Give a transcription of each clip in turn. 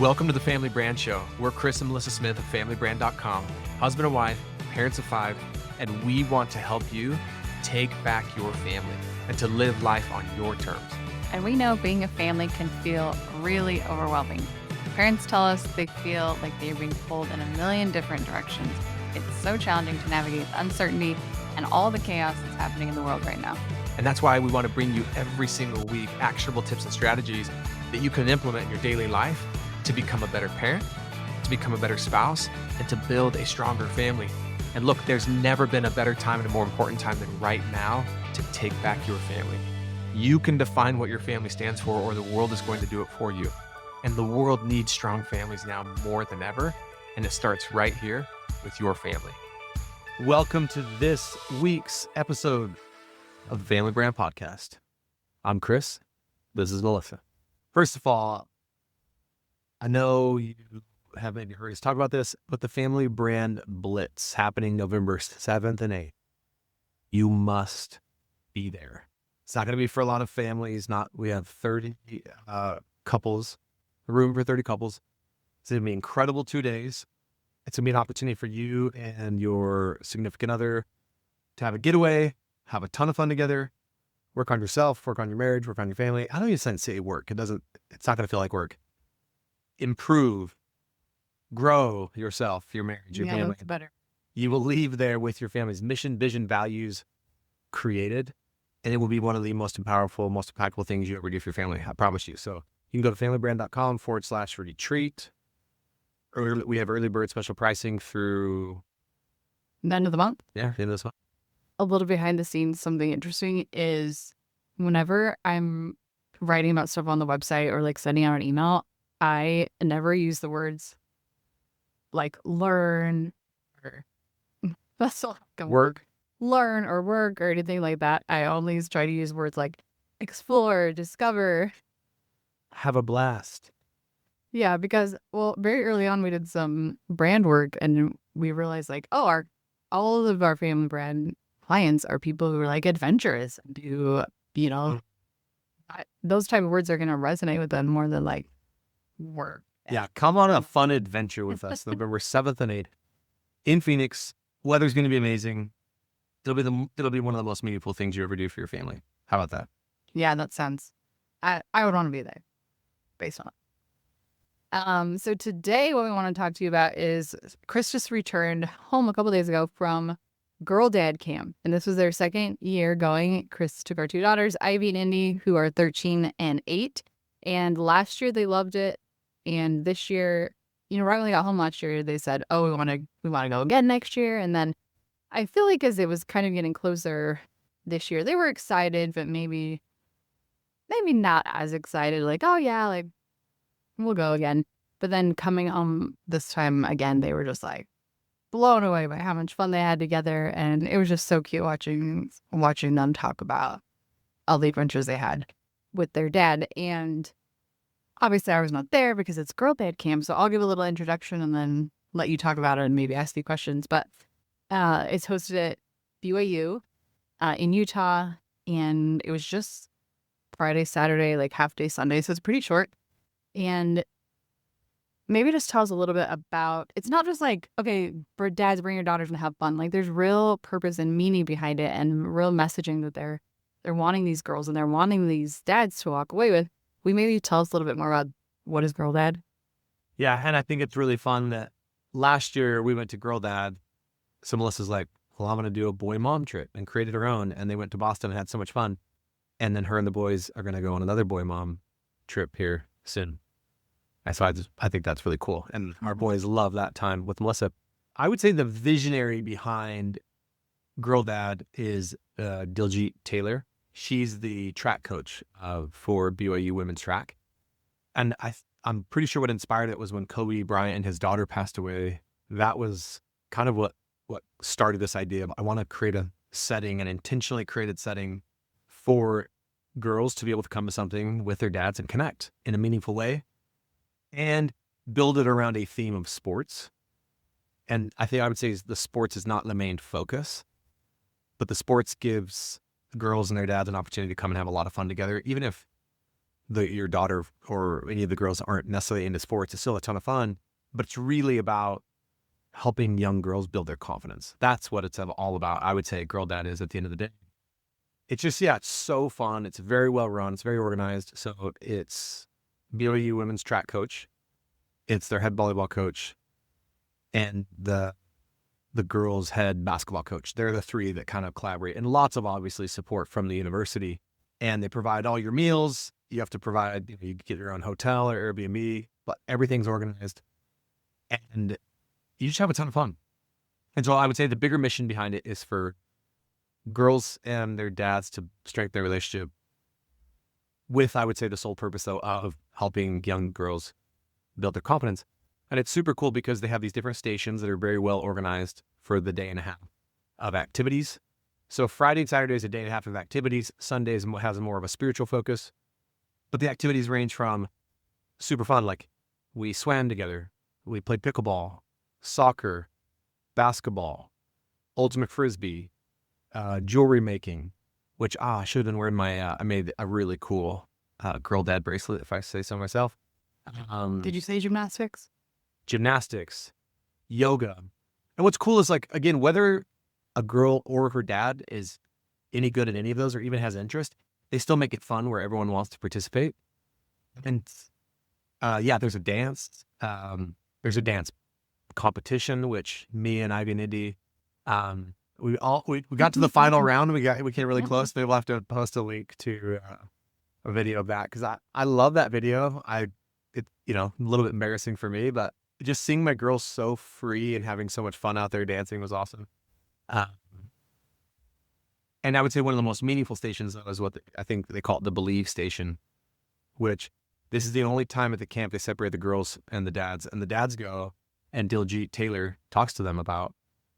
Welcome to the Family Brand Show. We're Chris and Melissa Smith of FamilyBrand.com, husband and wife, parents of 5, and we want to help you take back your family and to live life on your terms. And we know being a family can feel really overwhelming. Parents tell us they feel like they're being pulled in a million different directions. It's so challenging to navigate the uncertainty and all the chaos that's happening in the world right now. And that's why we want to bring you every single week actionable tips and strategies that you can implement in your daily life to become a better parent, to become a better spouse, and to build a stronger family. And look, there's never been a better time and a more important time than right now to take back your family. You can define what your family stands for, or the world is going to do it for you. And the world needs strong families now more than ever. And it starts right here with your family. Welcome to this week's episode of the Family Brand Podcast. I'm Chris. This is Melissa. First of all, I know you have maybe heard us talk about this, but the Family Brand Blitz happening November 7th and 8th. You must be there. It's not going to be for a lot of families. We have 30 couples, room for 30 couples. It's going to be incredible 2 days. It's going to be an opportunity for you and your significant other to have a getaway, have a ton of fun together, work on yourself, work on your marriage, work on your family. I don't even say work. It's not going to feel like work. Improve, grow yourself, your marriage, your family. That's better. You will leave there with your family's mission, vision, values created, and it will be one of the most powerful, most impactful things you ever do for your family. I promise you. So you can go to familybrand.com/retreat. We have early bird special pricing through The end of the month. the end of this month. A little behind the scenes, something interesting is whenever I'm writing about stuff on the website or like sending out an email, I never use the words like learn or that's all Work. learn or work or anything like that. I always try to use words like explore, discover. Have a blast. Yeah, because very early on we did some brand work and we realized like, all of our family brand clients are people who are like adventurous and do, those type of words are going to resonate with them more than like work. Yeah, come on a fun adventure with us November 7th and 8th in Phoenix. Weather's going to be amazing. It'll be one of the most meaningful things you ever do for your family. How about that? Yeah, that sounds, I would want to be there based on it. So today what we want to talk to you about is Chris just returned home a couple days ago from Girl Dad Camp. And this was their second year going. Chris took our 2 daughters, Ivy and Indy, who are 13 and 8. And last year they loved it. And this year, right when they got home last year, they said, we want to go again next year. And then I feel like as it was kind of getting closer this year, they were excited, but maybe not as excited. Like, oh yeah, like we'll go again. But then coming home this time again, they were just like blown away by how much fun they had together. And it was just so cute watching them talk about all the adventures they had with their dad. And obviously I was not there because it's Girl Dad Camp. So I'll give a little introduction and then let you talk about it and maybe ask you questions. But it's hosted at BYU in Utah. And it was just Friday, Saturday, like half day Sunday. So it's pretty short. And maybe just tell us a little bit about, it's not just like, okay, for dads, bring your daughters and have fun. Like there's real purpose and meaning behind it and real messaging that they're wanting these girls and they're wanting these dads to walk away with. We maybe tell us a little bit more about what is Girl Dad? Yeah, and I think it's really fun that last year we went to Girl Dad. So Melissa's like, well, I'm going to do a boy mom trip and created her own. And they went to Boston and had so much fun. And then her and the boys are going to go on another boy mom trip here soon. And so I think that's really cool. And our boys love that time with Melissa. I would say the visionary behind Girl Dad is Diljit Taylor. She's the track coach for BYU women's track. And I'm pretty sure what inspired it was when Kobe Bryant and his daughter passed away. That was kind of what started this idea of I want to create a setting, an intentionally created setting for girls to be able to come to something with their dads and connect in a meaningful way and build it around a theme of sports. And I think I would say the sports is not the main focus, but the sports gives girls and their dads an opportunity to come and have a lot of fun together, even if your daughter or any of the girls aren't necessarily into sports. It's still a ton of fun, but it's really about helping young girls build their confidence. That's what it's all about. I would say Girl Dad is at the end of the day. It's just, yeah, it's so fun. It's very well run. It's very organized. So it's BYU women's track coach. It's their head volleyball coach and the girls' head basketball coach. They're the three that kind of collaborate, and lots of obviously support from the university. And they provide all your meals. You have to provide, you get your own hotel or Airbnb, but everything's organized. And you just have a ton of fun. And so I would say the bigger mission behind it is for girls and their dads to strengthen their relationship with, I would say, the sole purpose, though, of helping young girls build their confidence. And it's super cool because they have these different stations that are very well organized for the day and a half of activities. So Friday and Saturday is a day and a half of activities. Sundays has more of a spiritual focus. But the activities range from super fun, like we swam together, we played pickleball, soccer, basketball, ultimate frisbee, jewelry making, which I should have been wearing my, I made a really cool Girl Dad bracelet, if I say so myself. Did you say gymnastics? Gymnastics, yoga. And what's cool is, like, again, whether a girl or her dad is any good at any of those or even has interest, they still make it fun where everyone wants to participate. And yeah, there's a dance. There's a dance competition, which me and Ivy and Indy, we got to the final round. We came really close. Maybe we'll have to post a link to a video of that, because I love that video. It's a little bit embarrassing for me, but just seeing my girls so free and having so much fun out there dancing was awesome. And I would say one of the most meaningful stations is what I think they call it, the Believe station, which this is the only time at the camp they separate the girls and the dads go, and Diljit Taylor talks to them about,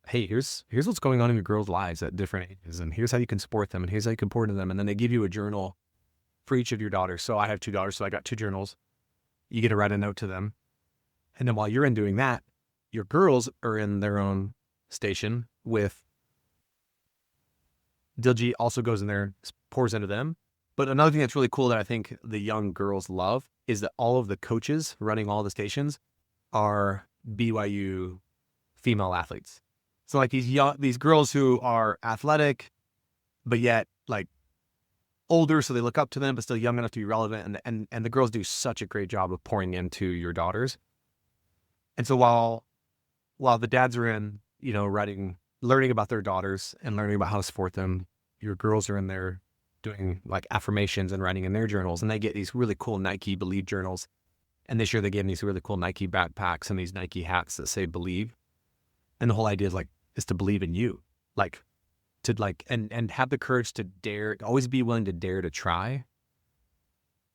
hey, here's what's going on in your girls' lives at different ages, and here's how you can support them, and here's how you can pour into them. And then they give you a journal for each of your daughters. So I have 2 daughters, so I got 2 journals. You get to write a note to them. And then while you're in doing that, your girls are in their own station with Diljit also goes in there, pours into them. But another thing that's really cool that I think the young girls love is that all of the coaches running all the stations are BYU female athletes. So like these girls who are athletic, but yet like older, so they look up to them, but still young enough to be relevant. And the girls do such a great job of pouring into your daughters. And so while the dads are in, learning about their daughters and learning about how to support them, your girls are in there doing like affirmations and writing in their journals. And they get these really cool Nike Believe journals. And this year they gave them these really cool Nike backpacks and these Nike hats that say Believe. And the whole idea is to believe in you, and have the courage to dare, always be willing to dare to try.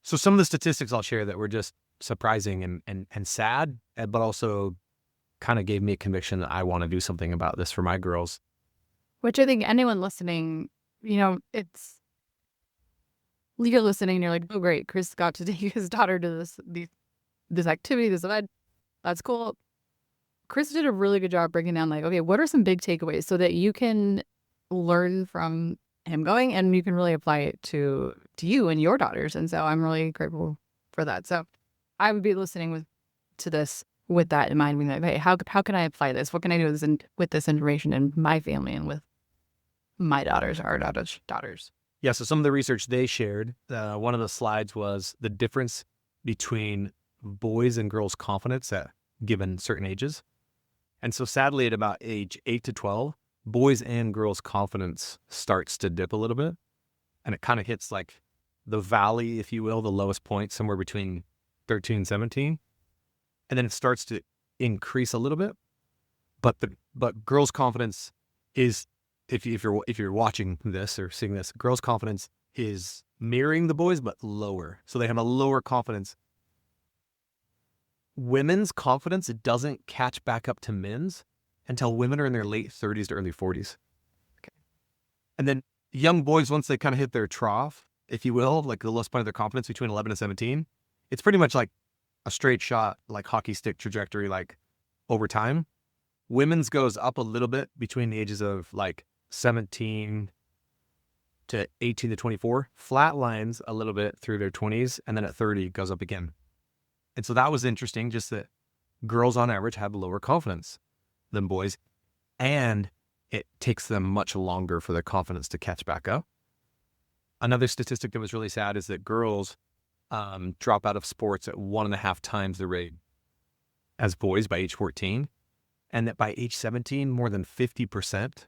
So some of the statistics I'll share that were just surprising and sad, but also kind of gave me a conviction that I want to do something about this for my girls. Which I think anyone listening, it's, you're listening and you're like, oh great, Chris got to take his daughter to this activity, this event. That's cool. Chris did a really good job breaking down, like, okay, what are some big takeaways so that you can learn from him going and you can really apply it to you and your daughters. And so I'm really grateful for that. So I would be listening to this with that in mind, being like, hey, how can I apply this? What can I do with this information in my family and with my daughters, our daughters? Yeah, so some of the research they shared, one of the slides was the difference between boys and girls' confidence at given certain ages. And so sadly, at about age 8 to 12, boys and girls' confidence starts to dip a little bit. And it kind of hits like the valley, if you will, the lowest point, somewhere between 13 and 17. And then it starts to increase a little bit. But girls' confidence is, if you're watching this or seeing this, girls' confidence is mirroring the boys, but lower. So they have a lower confidence. Women's confidence doesn't catch back up to men's until women are in their late 30s to early 40s. Okay. And then young boys, once they kind of hit their trough, if you will, like the lowest point of their confidence between 11 and 17, it's pretty much like a straight shot, like hockey stick trajectory, like over time. Women's goes up a little bit between the ages of like 17 to 18 to 24, flatlines a little bit through their 20s, and then at 30 goes up again. And so that was interesting, just that girls on average have lower confidence than boys, and it takes them much longer for their confidence to catch back up. Another statistic that was really sad is that girls drop out of sports at 1.5 times the rate as boys by age 14, and that by age 17, more than 50%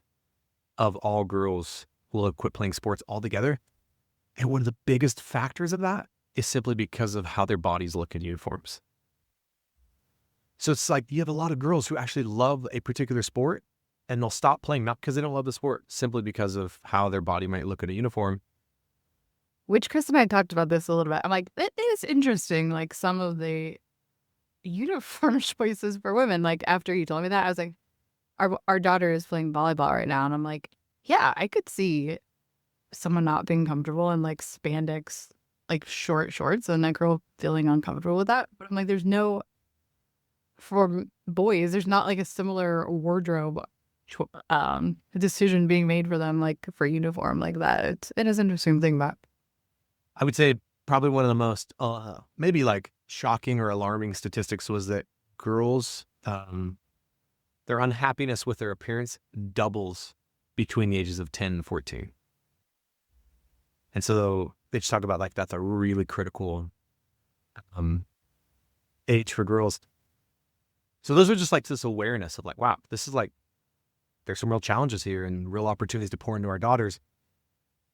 of all girls will have quit playing sports altogether. And one of the biggest factors of that is simply because of how their bodies look in uniforms. So it's like you have a lot of girls who actually love a particular sport and they'll stop playing, not because they don't love the sport, simply because of how their body might look in a uniform. Which Chris and I talked about this a little bit. I'm like, it is interesting, like some of the uniform choices for women. Like after you told me that, I was like, our daughter is playing volleyball right now. And I'm like, yeah, I could see someone not being comfortable in like spandex, like short shorts, and that girl feeling uncomfortable with that. But I'm like, for boys, there's not like a similar wardrobe decision being made for them, like for uniform like that. It is an interesting thing about. I would say probably one of the most maybe like shocking or alarming statistics was that girls, their unhappiness with their appearance doubles between the ages of 10 and 14. And so they just talk about like that's a really critical age for girls. So those are just like this awareness of like, wow, this is like, there's some real challenges here and real opportunities to pour into our daughters.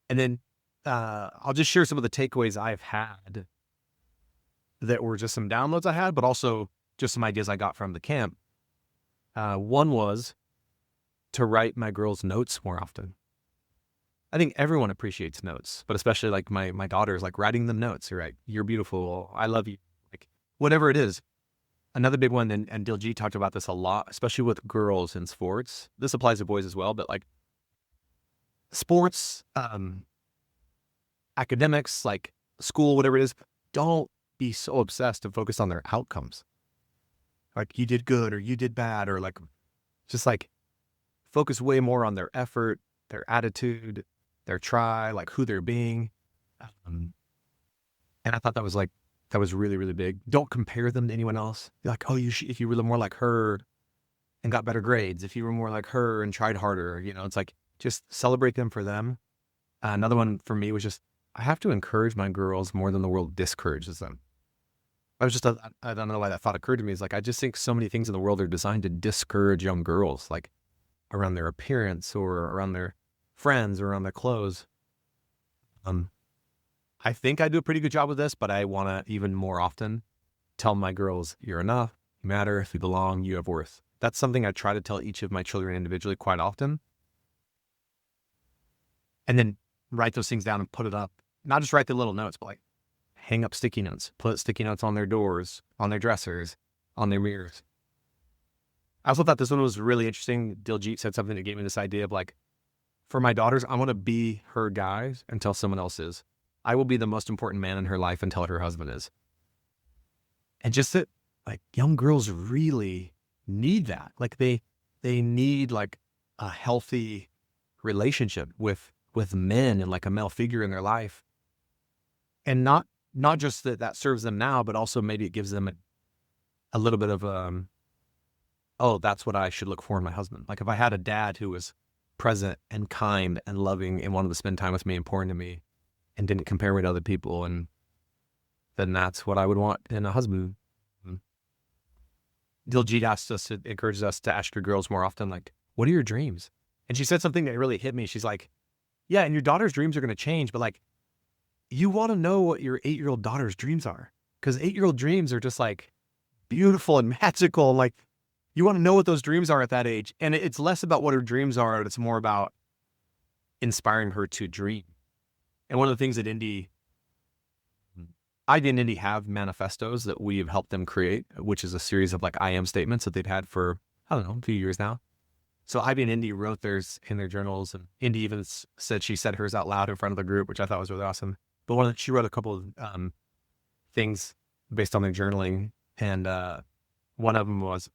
And then I'll just share some of the takeaways I've had that were just some downloads I had, but also just some ideas I got from the camp. One was to write my girls notes more often. I think everyone appreciates notes, but especially like my daughters, like writing them notes. You're right. You're beautiful. I love you. Like whatever it is. Another big one, and Diljeet talked about this a lot, especially with girls in sports. This applies to boys as well, but like sports, academics, like school, whatever it is, don't be so obsessed and focused on their outcomes. Like you did good or you did bad, or like just like focus way more on their effort, their attitude, their try, like who they're being. And I thought that was really, really big. Don't compare them to anyone else. You're like, oh, if you were more like her and got better grades, if you were more like her and tried harder, it's like, just celebrate them for them. Another one for me was just, I have to encourage my girls more than the world discourages them. I don't know why that thought occurred to me. It's like, I just think so many things in the world are designed to discourage young girls, like around their appearance or around their friends or around their clothes. I think I do a pretty good job with this, but I want to even more often tell my girls, you're enough, you matter, you belong, you have worth. That's something I try to tell each of my children individually quite often. And then write those things down and put it up. Not just write the little notes, but like hang up sticky notes, put sticky notes on their doors, on their dressers, on their mirrors. I also thought this one was really interesting. Diljeet said something that gave me this idea of like, for my daughters, I want to be her guys until someone else is. I will be the most important man in her life until her husband is. And just that, like, young girls really need that. Like they need like a healthy relationship with men and like a male figure in their life. And not just that serves them now, but also maybe it gives them a little bit of, oh, that's what I should look for in my husband. Like if I had a dad who was present and kind and loving and wanted to spend time with me and pour into me and didn't compare me to other people, and then that's what I would want in a husband. Diljeet encourages us to ask your girls more often, like, what are your dreams? And she said something that really hit me. She's like, yeah, and your daughter's dreams are going to change, but like, you want to know what your 8-year-old daughter's dreams are, because 8-year-old dreams are just like beautiful and magical. And like, you want to know what those dreams are at that age. And it's less about what her dreams are, but it's more about inspiring her to dream. And one of the things that Ivy and Indy have manifestos that we have helped them create, which is a series of like I am statements that they've had for, I don't know, a few years now. So Ivy and Indy wrote theirs in their journals, and Indy even said she said hers out loud in front of the group, which I thought was really awesome. But she wrote a couple of things based on their journaling. And one of them was,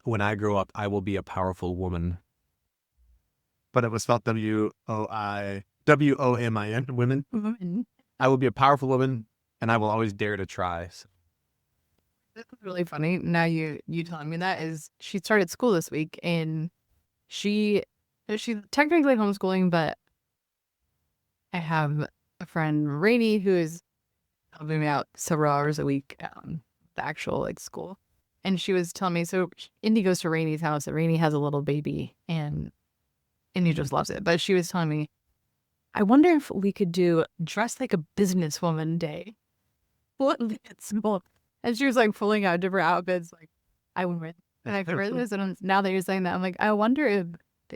when I grow up, I will be a powerful woman. But it was spelled WOI WOMIN, women. Women. I will be a powerful woman, and I will always dare to try. So, This is really funny. Now you telling me that is she started school this week and she's technically homeschooling, but I have a friend Rainey who is helping me out several hours a week the actual like school. And she was telling me so Indy goes to Rainey's house and Rainey has a little baby and Indy just loves it. But she was telling me, I wonder if we could do dress like a businesswoman day. What it's cool. And she was like pulling out different outfits, like I would wear. And I've heard this, and now that you're saying that, I'm like, I wonder if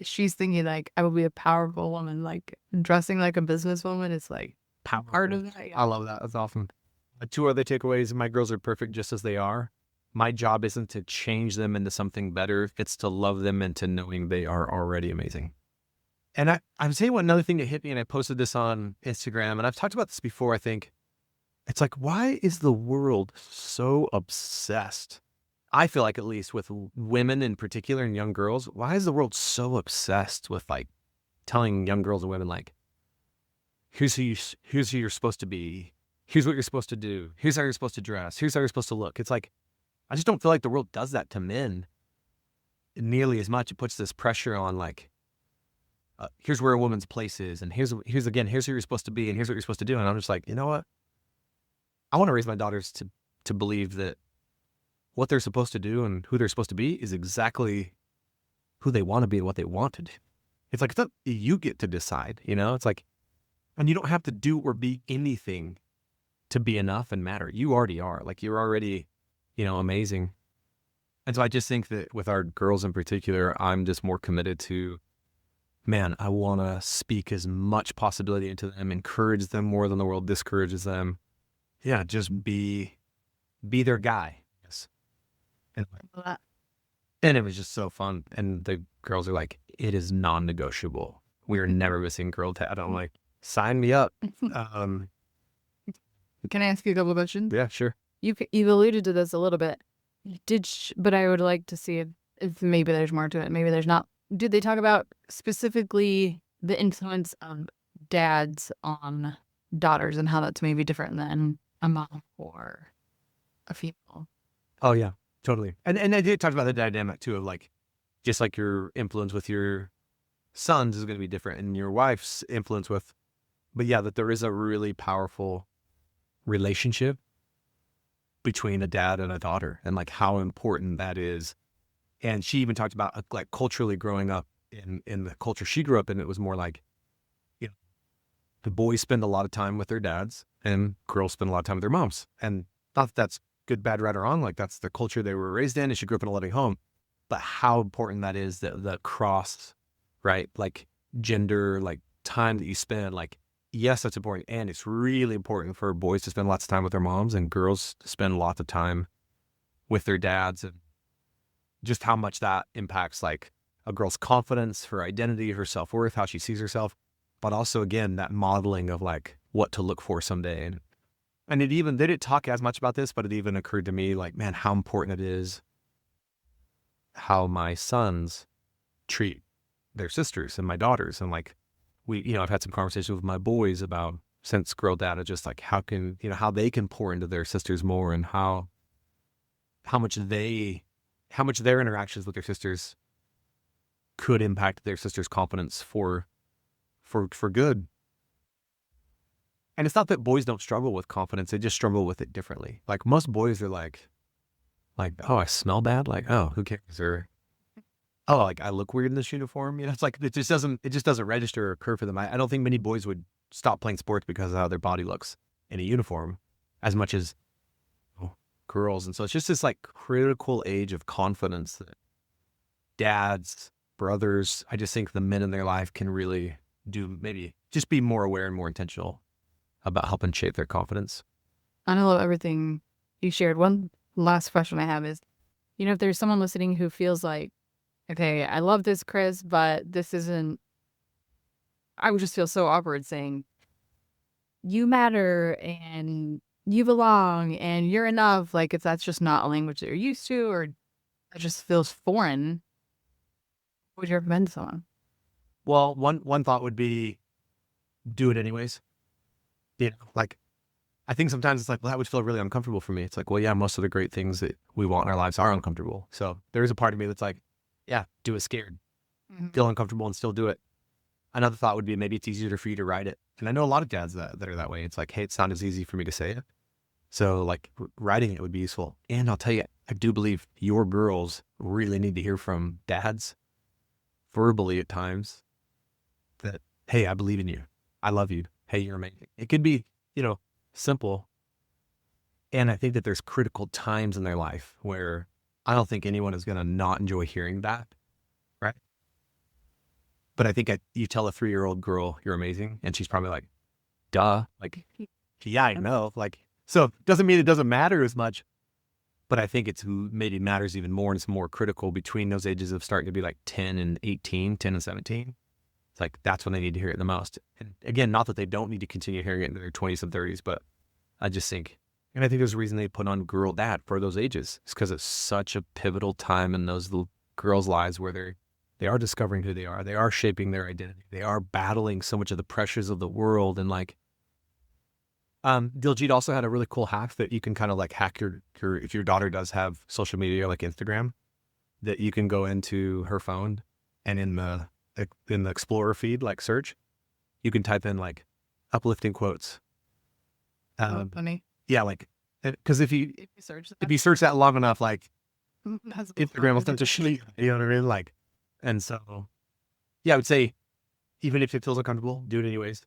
she's thinking like I would be a powerful woman, like dressing like a businesswoman is like part of that. I love that. That's awesome. 2 other takeaways. My girls are perfect just as they are. My job isn't to change them into something better. It's to love them into knowing they are already amazing. And I'm saying another thing that hit me, and I posted this on Instagram, and I've talked about this before, I think. It's like, why is the world so obsessed? I feel like, at least with women in particular and young girls, why is the world so obsessed with like telling young girls and women like, here's who you're supposed to be. Here's what you're supposed to do. Here's how you're supposed to dress. Here's how you're supposed to look. It's like, I just don't feel like the world does that to men nearly as much. It puts this pressure on like, here's where a woman's place is. And here's who you're supposed to be. And here's what you're supposed to do. And I'm just like, you know what? I want to raise my daughters to believe that what they're supposed to do and who they're supposed to be is exactly who they want to be and what they want to do. It's like, it's not, you get to decide, you know? It's like, and you don't have to do or be anything to be enough and matter. You already are. Like, you're already, amazing. And so I just think that with our girls in particular, I'm just more committed to, man, I want to speak as much possibility into them, encourage them more than the world discourages them. Yeah, just be their guy. Yes. And it was just so fun. And the girls are like, it is non-negotiable. We are never missing girl dad. I'm like, sign me up. Can I ask you a couple of questions? Yeah, sure. You've alluded to this a little bit. But I would like to see if maybe there's more to it. Maybe there's not. Did they talk about specifically the influence of dads on daughters and how that's maybe different than a mom or a female? Oh yeah, totally. And I did talk about the dynamic too of like, just like your influence with your sons is going to be different and your wife's influence with, but yeah, that there is a really powerful relationship between a dad and a daughter and like how important that is. And she even talked about like culturally growing up in the culture she grew up in. It was more like, the boys spend a lot of time with their dads and girls spend a lot of time with their moms. And not that that's good, bad, right, or wrong. Like, that's the culture they were raised in, and she grew up in a loving home. But how important that is, that the cross, right? Like gender, like time that you spend, like, yes, that's important. And it's really important for boys to spend lots of time with their moms and girls to spend lots of time with their dads, and just how much that impacts like a girl's confidence, her identity, her self-worth, how she sees herself. But also, again, that modeling of like what to look for someday. And they didn't talk as much about this, but it even occurred to me like, man, how important it is how my sons treat their sisters and my daughters. And like, I've had some conversations with my boys about, since girl data, just like how they can pour into their sisters more, and how much their interactions with their sisters could impact their sisters' confidence for good. And it's not that boys don't struggle with confidence, they just struggle with it differently. Like, most boys are like, oh, I smell bad? Like, oh, who cares? Or, oh, like, I look weird in this uniform? It's like, it just doesn't register or occur for them. I don't think many boys would stop playing sports because of how their body looks in a uniform as much as girls. And so it's just this like critical age of confidence that dads, brothers, I just think the men in their life can really do, maybe just be more aware and more intentional about helping shape their confidence. I love everything you shared. One last question I have is, if there's someone listening who feels like, okay, I love this, Chris, but this isn't, I would just feel so awkward saying, you matter and you belong and you're enough. Like, if that's just not a language that you're used to, or it just feels foreign, what would you recommend to someone? Well, one thought would be, do it anyways. You know, like, I think sometimes it's like, well, that would feel really uncomfortable for me. It's like, well, yeah, most of the great things that we want in our lives are uncomfortable. So there is a part of me that's like, yeah, do it scared, feel uncomfortable and still do it. Another thought would be maybe it's easier for you to write it. And I know a lot of dads that are that way. It's like, hey, it's not as easy for me to say it. So like writing it would be useful. And I'll tell you, I do believe your girls really need to hear from dads verbally at times that, hey, I believe in you. I love you. Hey, you're amazing. It could be, simple. And I think that there's critical times in their life where I don't think anyone is going to not enjoy hearing that. Right. But I think you tell a 3-year-old girl you're amazing, and she's probably like, duh. Like, yeah, I know. Like, so it doesn't mean it doesn't matter as much, but I think it's maybe matters even more, and it's more critical between those ages of starting to be like 10 and 18, 10 and 17. It's like, that's when they need to hear it the most. And again, not that they don't need to continue hearing it in their 20s and 30s, but I just think, and I think there's a reason they put on Girl Dad for those ages. It's because it's such a pivotal time in those little girls' lives where they are discovering who they are shaping their identity, they are battling so much of the pressures of the world. And like, Diljit also had a really cool hack that you can kind of like hack your if your daughter does have social media like Instagram, that you can go into her phone and in the Explorer feed, like search, you can type in like uplifting quotes. Funny. Yeah, like, because if you search that long enough, like that's Instagram will start to shoot, you know what I mean? Like, and so, yeah, I would say, even if it feels uncomfortable, do it anyways.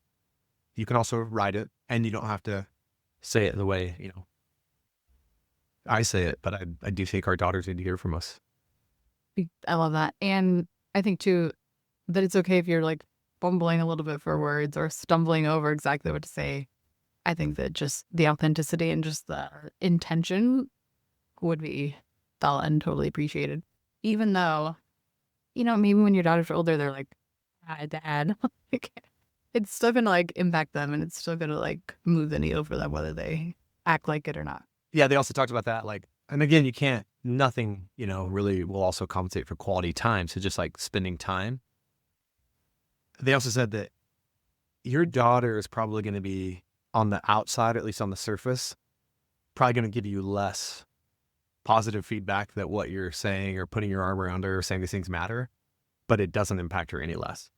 You can also write it, and you don't have to say it the way, I say it, but I do think our daughters need to hear from us. I love that. And I think too, that it's okay if you're like bumbling a little bit for words or stumbling over exactly what to say. I think that just the authenticity and just the intention would be felt and totally appreciated. Even though, maybe when your daughters are older, they're like, hi, Dad. It's still going to like impact them, and it's still going to like move the needle for them, whether they act like it or not. Yeah, they also talked about that. Like, and again, nothing, really will also compensate for quality time. So just like spending time. They also said that your daughter is probably going to be on the outside, at least on the surface, probably going to give you less positive feedback that what you're saying or putting your arm around her or saying these things matter, but it doesn't impact her any less.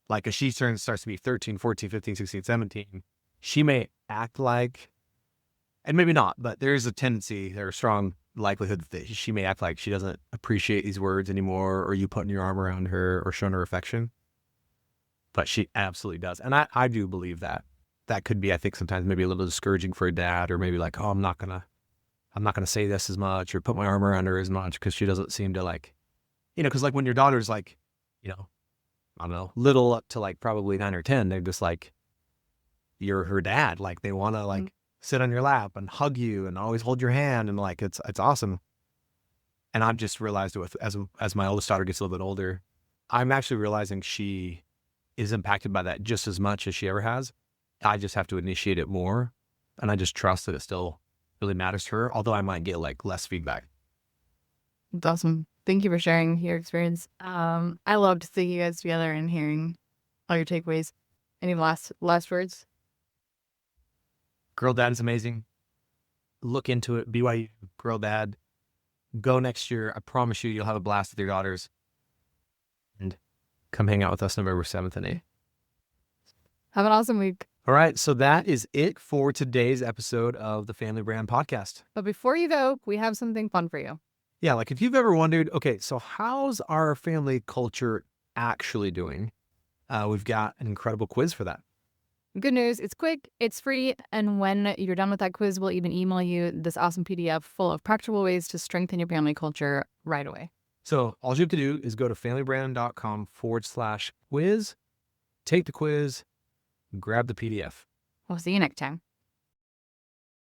Like, as she starts to be 13, 14, 15, 16, 17, she may act like, and maybe not, but there is a tendency, there's a strong likelihood that she may act like she doesn't appreciate these words anymore, or you putting your arm around her or showing her affection. But she absolutely does. And I do believe that. That could be, I think, sometimes maybe a little discouraging for a dad, or maybe like, oh, I'm not gonna say this as much or put my arm around her as much because she doesn't seem to like, because like when your daughter's like, I don't know, little up to like probably 9 or 10, they're just like, you're her dad. Like, they want to like sit on your lap and hug you and always hold your hand, and like it's awesome. And I've just realized as my oldest daughter gets a little bit older, I'm actually realizing she is impacted by that just as much as she ever has. I just have to initiate it more, and I just trust that it still really matters to her, although I might get like less feedback. That's awesome. Thank you for sharing your experience. I loved seeing you guys together and hearing all your takeaways. Any last words? Girl Dad is amazing. Look into it. BYU Girl Dad. Go next year. I promise you'll have a blast with your daughters. And come hang out with us November 7th and 8th. Have an awesome week. All right, so that is it for today's episode of the Family Brand Podcast. But before you go, we have something fun for you. Yeah, like if you've ever wondered, okay, so how's our family culture actually doing? We've got an incredible quiz for that. Good news, it's quick, it's free, and when you're done with that quiz, we'll even email you this awesome PDF full of practical ways to strengthen your family culture right away. So all you have to do is go to familybrand.com/quiz, take the quiz, grab the PDF. We'll see you next time.